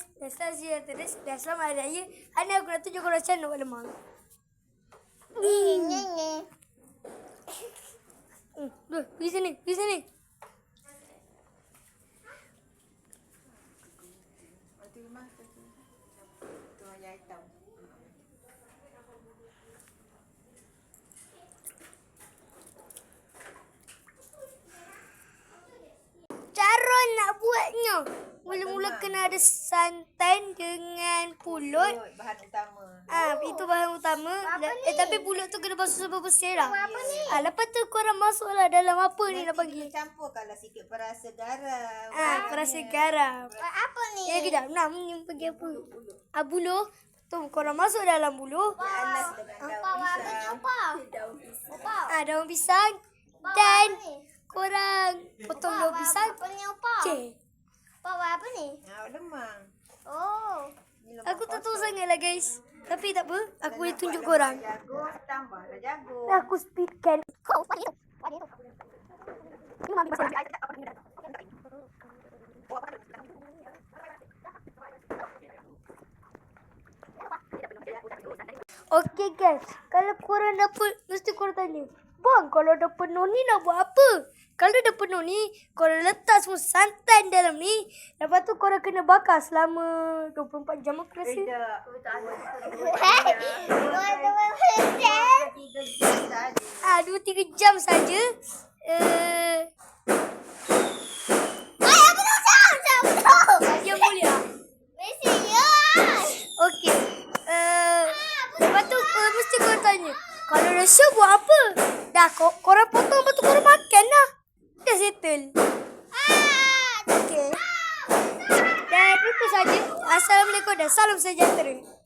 guys, dah selesai terus. Dah selamat hari raya. Hari ni aku nak tunjuk korang macam mana nak buat lemang. Pergi sini, pergi sini. Cara nak buatnya, mula-mula kena ada santan dengan pulut. Bahan utama. Itu bahan utama. Tapi pulut tu kena basuh sampai bersih lah. Apa ni? Lepas tu korang masuklah dalam apa ni nak panggil. Nanti campur kalau sikit perasa garam. Perasa garam. Apa ni? Ya kejap, nak pergi apa? Buluh. Tu korang masuk dalam buluh. Alas dengan daun pisang. Daun pisang. Dan korang potong daun pisang. Apa ni apa? Apa ni? Lemang. Oh. Aku tak tahu sangat lah guys. Tapi tak apa, aku boleh tunjuk korang. Jagung, tambahlah jagung. Aku speedkan. Okey guys, kalau korang dapat, mesti korang tanya, bang, kalau dah penuh ni nak buat apa? Kalau dah penuh ni, korang letak semua santan dalam ni. Lepas tu korang kena bakar selama 24 jam aku rasa. Tidak. 2-3 jam saja. Yang boleh lah. Okey. Lepas tu mesti korang tanya, kalau dah sure buat apa? Dah korang potong, lepas tu korang makan lah. Dah settle. Okey. Dan itu saja. Assalamualaikum dan salam sejahtera.